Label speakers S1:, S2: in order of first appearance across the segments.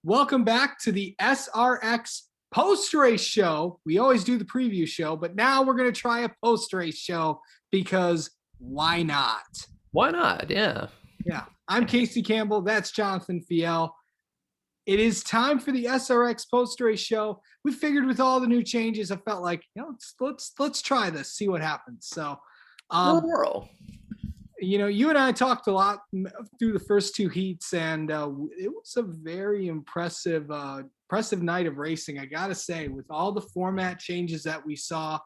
S1: Welcome back to the SRX post-race show. We always do the preview show, but now we're going to try a post-race show because why not?
S2: Why not? Yeah.
S1: Yeah, I'm Casey Campbell. That's Jonathan Fiel. It is time for the SRX post-race show. We figured with all the new changes, I felt like let's try this, see what happens. So, um,
S2: Rural.
S1: you and I talked a lot through the first two heats, and it was a very impressive night of racing. I gotta say, with all the format changes that we saw,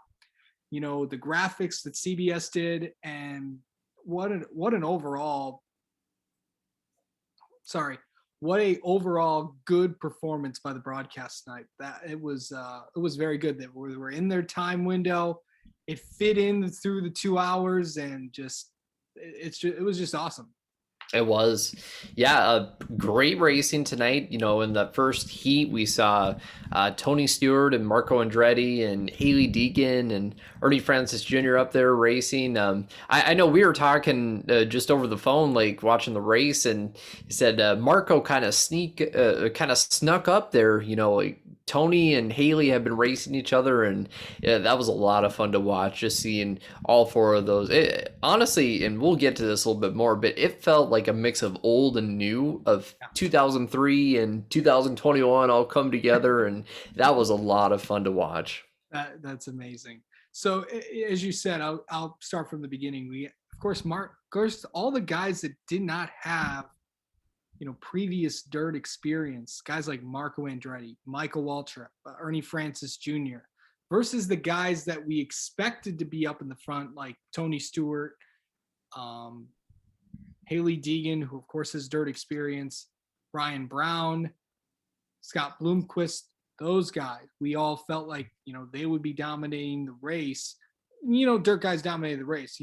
S1: the graphics that CBS did, and what an overall sorry, what a overall good performance by the broadcast tonight. That it was very good. That we were in their time window. It fit in through the 2 hours, and it was just awesome.
S2: It was, yeah, great racing tonight. In the first heat, we saw Tony Stewart and Marco Andretti and Haley Deegan and Ernie Francis Jr. up there racing. I know we were talking just over the phone, like watching the race, and he said Marco kind of snuck up there. Like Tony and Haley have been racing each other, and yeah, that was a lot of fun to watch. Just seeing all four of those. Honestly, and we'll get to this a little bit more, but it felt like a mix of old and new, of 2003 and 2021 all come together, and that was a lot of fun to watch.
S1: That's amazing. So as you said, I'll start from the beginning. We of course all the guys that did not have previous dirt experience, guys like Marco Andretti, Michael Waltrip, Ernie Francis Jr., versus the guys that we expected to be up in the front, like Tony Stewart, Haley Deegan, who of course has dirt experience, Brian Brown, Scott Bloomquist. Those guys, we all felt like they would be dominating the race. Dirt guys dominated the race.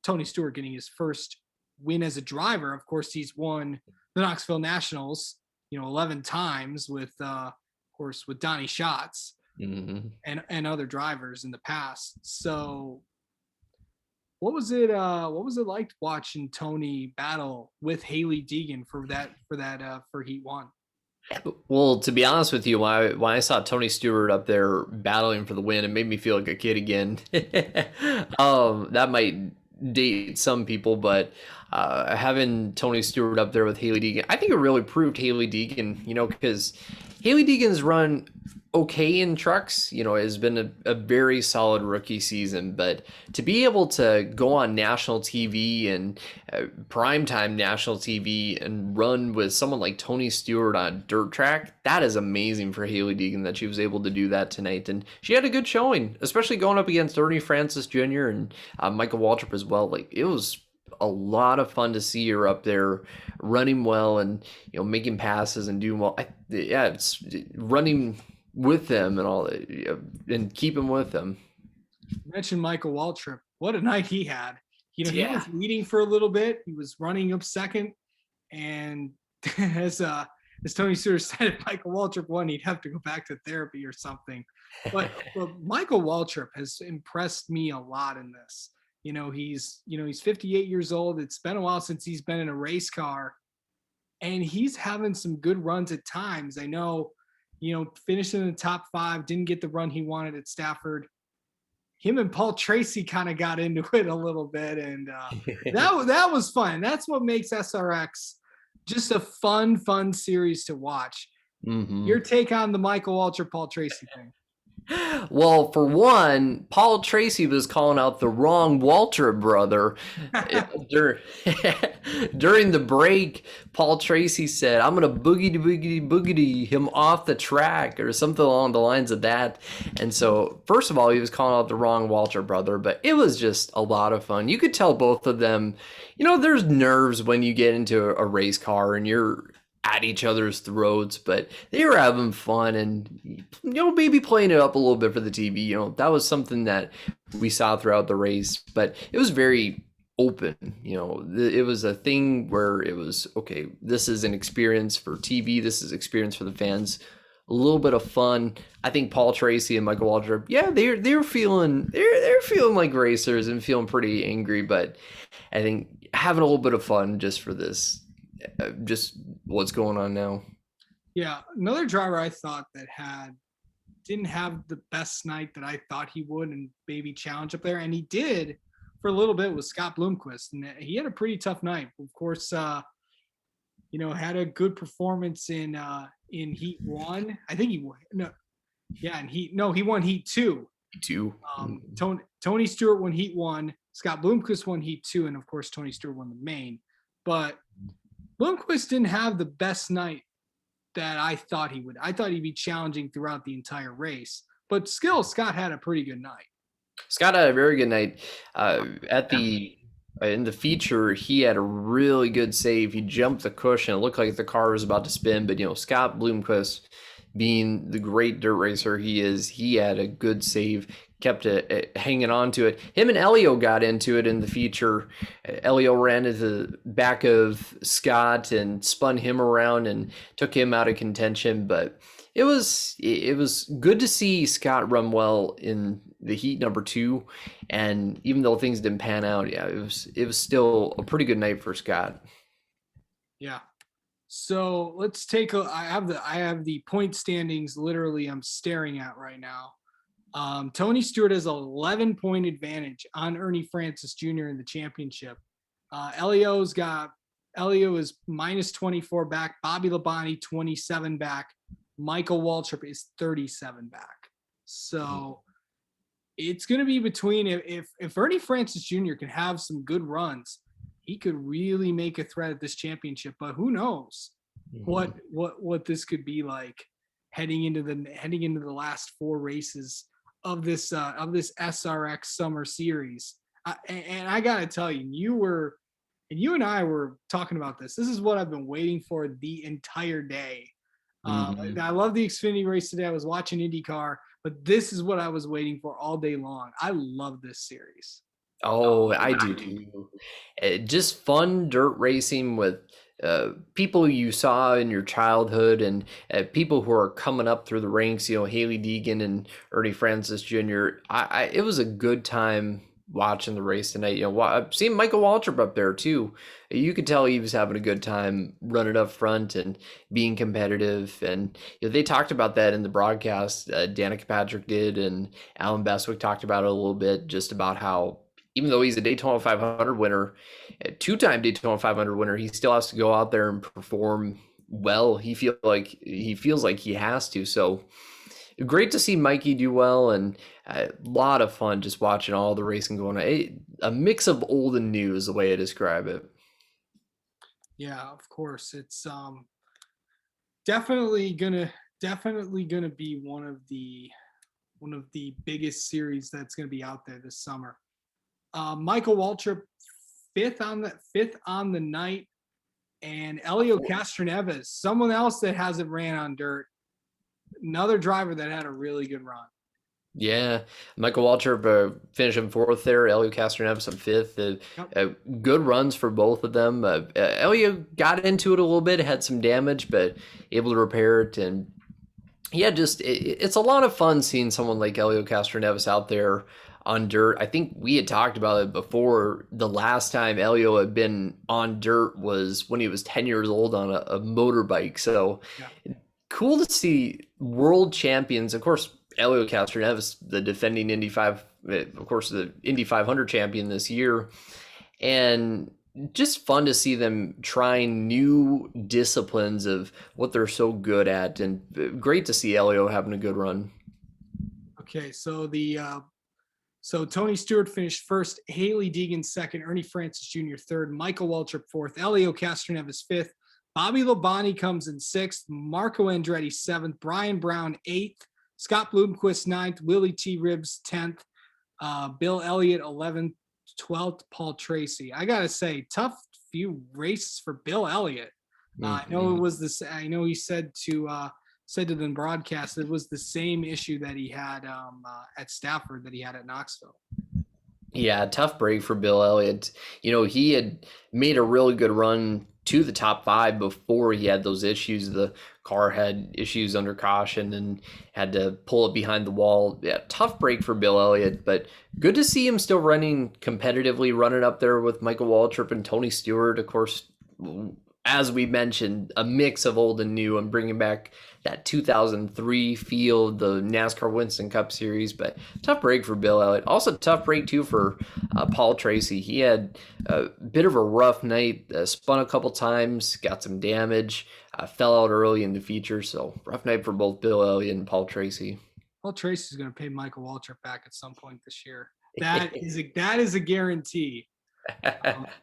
S1: Tony Stewart getting his first win as a driver. Of course, he's won the Knoxville Nationals, 11 times with, of course, with Donnie Schatz and other drivers in the past. So what was it like watching Tony battle with Haley Deegan for heat one?
S2: Well, to be honest with you, when I saw Tony Stewart up there battling for the win, it made me feel like a kid again. That might date some people, but having Tony Stewart up there with Haley Deegan, I think it really proved Haley Deegan, because Haley Deegan's run okay in trucks, has been a very solid rookie season, but to be able to go on national TV and primetime national TV and run with someone like Tony Stewart on dirt track, that is amazing for Haley Deegan that she was able to do that tonight. And she had a good showing, especially going up against Ernie Francis Jr. and Michael Waltrip as well. Like, it was a lot of fun to see her up there running well and making passes and doing well. It's running with them and all that, and keep him with them.
S1: You mentioned Michael Waltrip. What a night he had. He was leading for a little bit. He was running up second, and as Tony Stewart said, if Michael Waltrip won, he'd have to go back to therapy or something. But Michael Waltrip has impressed me a lot in this. He's 58 years old. It's been a while since he's been in a race car, and he's having some good runs at times. I know, finishing in the top 5, didn't get the run he wanted at Stafford. Him and Paul Tracy kind of got into it a little bit, and that was fun. That's what makes SRX just a fun series to watch. Mm-hmm. Your take on the Michael Waltrip, Paul Tracy thing?
S2: Well, for one, Paul Tracy was calling out the wrong Walter brother. During the break, Paul Tracy said, "I'm going to boogity him off the track," or something along the lines of that. And so, first of all, he was calling out the wrong Walter brother, but it was just a lot of fun. You could tell both of them, there's nerves when you get into a race car and you're at each other's throats, but they were having fun and maybe playing it up a little bit for the TV. That was something that we saw throughout the race, but it was very open. It was a thing where it was, okay, this is an experience for TV, this is experience for the fans, a little bit of fun. I think Paul Tracy and Michael Waltrip, they're feeling like racers and feeling pretty angry, but I think having a little bit of fun just for this, just what's going on now.
S1: Yeah, another driver I thought that didn't have the best night that I thought he would and maybe challenge up there, and he did for a little bit, was Scott Bloomquist, and he had a pretty tough night. Of course, had a good performance in Heat 1. I think he won. No, yeah, he won Heat 2.
S2: Too.
S1: Tony Stewart won Heat 1. Scott Bloomquist won Heat 2, and of course Tony Stewart won the main. But Bloomquist didn't have the best night that I thought he would. I thought he'd be challenging throughout the entire race, but still, Scott had a pretty good night.
S2: Scott had a very good night. In the feature, he had a really good save. He jumped the cushion. It looked like the car was about to spin, but Scott Bloomquist, being the great dirt racer he is, he had a good save, kept it hanging on to it. Him and Elio got into it in the feature. Elio ran to the back of Scott and spun him around and took him out of contention, but it was good to see Scott run well in the heat number 2, and even though things didn't pan out, yeah, it was still a pretty good night for Scott.
S1: Yeah. So let's take a. I have the point standings. Literally, I'm staring at right now. Tony Stewart has an 11-point advantage on Ernie Francis Jr. in the championship. Elio is minus 24 back. Bobby Labonte 27 back. Michael Waltrip is 37 back. So it's going to be between, if Ernie Francis Jr. can have some good runs, he could really make a threat at this championship. But who knows what this could be like heading into the last 4 races of this SRX Summer Series. And I gotta tell you, you and I were talking about this. This is what I've been waiting for the entire day. I love the Xfinity race today. I was watching IndyCar, but this is what I was waiting for all day long. I love this series.
S2: Oh, I do too. Just fun dirt racing with people you saw in your childhood and people who are coming up through the ranks. Haley Deegan and Ernie Francis Jr. It was a good time watching the race tonight. Seeing Michael Waltrip up there too. You could tell he was having a good time running up front and being competitive. And they talked about that in the broadcast. Danica Patrick did, and Alan Bestwick talked about it a little bit, just about how even though he's a Daytona 500 winner, a 2-time Daytona 500 winner, he still has to go out there and perform well. He feels like he has to. So great to see Mikey do well, and a lot of fun just watching all the racing going on. A mix of old and new is the way I describe it.
S1: Yeah, of course. It's definitely gonna be one of the biggest series that's gonna be out there this summer. Michael Waltrip, fifth on the night, and Elio Castroneves, someone else that hasn't ran on dirt. Another driver that had a really good run.
S2: Yeah, Michael Waltrip finishing 4th there. Elio Castroneves on 5th. Good runs for both of them. Elio got into it a little bit, had some damage, but able to repair it. And yeah, just it's a lot of fun seeing someone like Elio Castroneves out there on dirt. I think we had talked about it before. The last time Elio had been on dirt was when he was 10 years old on a motorbike. So cool to see world champions. Of course, Elio Castroneves, the defending Indy 500 champion this year. And just fun to see them trying new disciplines of what they're so good at. And great to see Elio having a good run.
S1: Okay, so So Tony Stewart finished 1st, Haley Deegan 2nd, Ernie Francis Jr. 3rd, Michael Waltrip 4th, Elio Castroneves 5th, Bobby Labonte comes in 6th, Marco Andretti 7th, Brian Brown 8th, Scott Bloomquist 9th, Willie T. Ribbs 10th, Bill Elliott 11th, 12th, Paul Tracy. I gotta say, tough few races for Bill Elliott. I know it was this. I know he said to the broadcast it was the same issue that he had at Stafford that he had at Knoxville.
S2: Yeah, tough break for Bill Elliott. He had made a really good run to the top 5 before he had those issues. The car had issues under caution and had to pull it behind the wall. Yeah, tough break for Bill Elliott, but good to see him still running competitively, running up there with Michael Waltrip and Tony Stewart. Of course, as we mentioned, a mix of old and new, and bringing back that 2003 feel of the NASCAR Winston Cup Series. But tough break for Bill Elliott. Also tough break too for Paul Tracy. He had a bit of a rough night. Spun a couple times, got some damage, fell out early in the feature. So rough night for both Bill Elliott and Paul Tracy.
S1: Paul Tracy is going to pay Michael Waltrip back at some point this year. That is a guarantee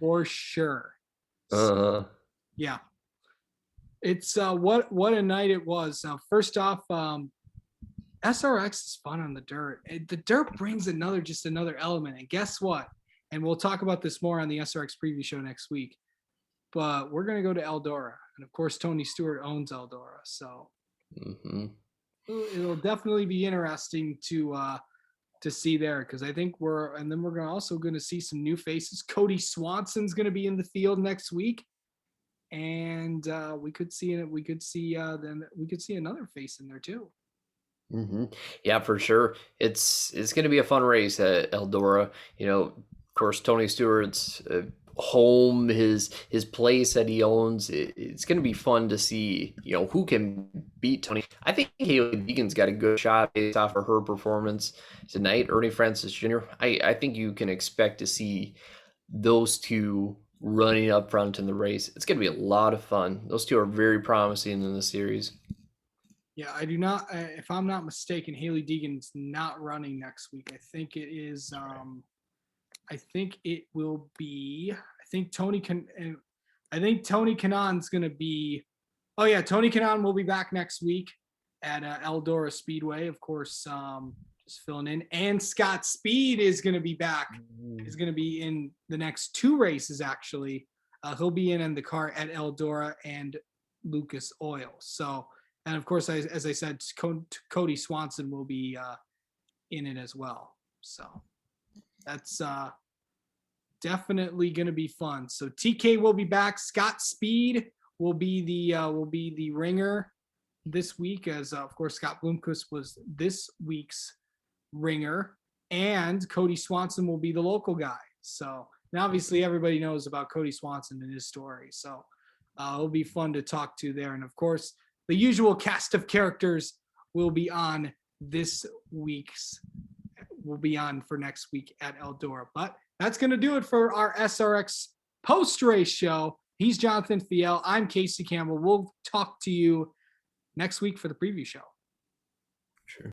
S1: for sure. Yeah, it's what a night it was. First off, SRX is fun on the dirt. The dirt brings another element. And guess what? And we'll talk about this more on the SRX preview show next week. But we're going to go to Eldora. And of course, Tony Stewart owns Eldora. So it'll definitely be interesting to see there, because I think we're also going to see some new faces. Cody Swanson's going to be in the field next week. And we could see another face in there too.
S2: Yeah, for sure. It's going to be a fun race at Eldora. Of course, Tony Stewart's home, his place that he owns. It's going to be fun to see, who can beat Tony. I think Haley Deegan's got a good shot based off of her performance tonight. Ernie Francis Jr. I think you can expect to see those two running up front in the race. It's going to be a lot of fun. Those two are very promising in the series.
S1: Yeah, I do not. If I'm not mistaken, Haley Deegan's not running next week. I think it is. I think it will be. I think Tony Kanaan's going to be. Oh yeah, Tony Kanaan will be back next week at Eldora Speedway. Of course, just filling in. And Scott Speed is going to be back. He's going to be in the next two races, actually. He'll be in the car at Eldora and Lucas Oil. So, and of course, as I said, Cody Swanson will be in it as well. So that's definitely going to be fun. So TK will be back. Scott Speed will be the ringer this week, as of course Scott Bloomquist was this week's ringer, and Cody Swanson will be the local guy. So now obviously everybody knows about Cody Swanson and his story. So it'll be fun to talk to there. And of course, the usual cast of characters will be on for next week at Eldora. But that's going to do it for our SRX post-race show. He's Jonathan Fiel. I'm Casey Campbell. We'll talk to you next week for the preview show.
S2: Sure.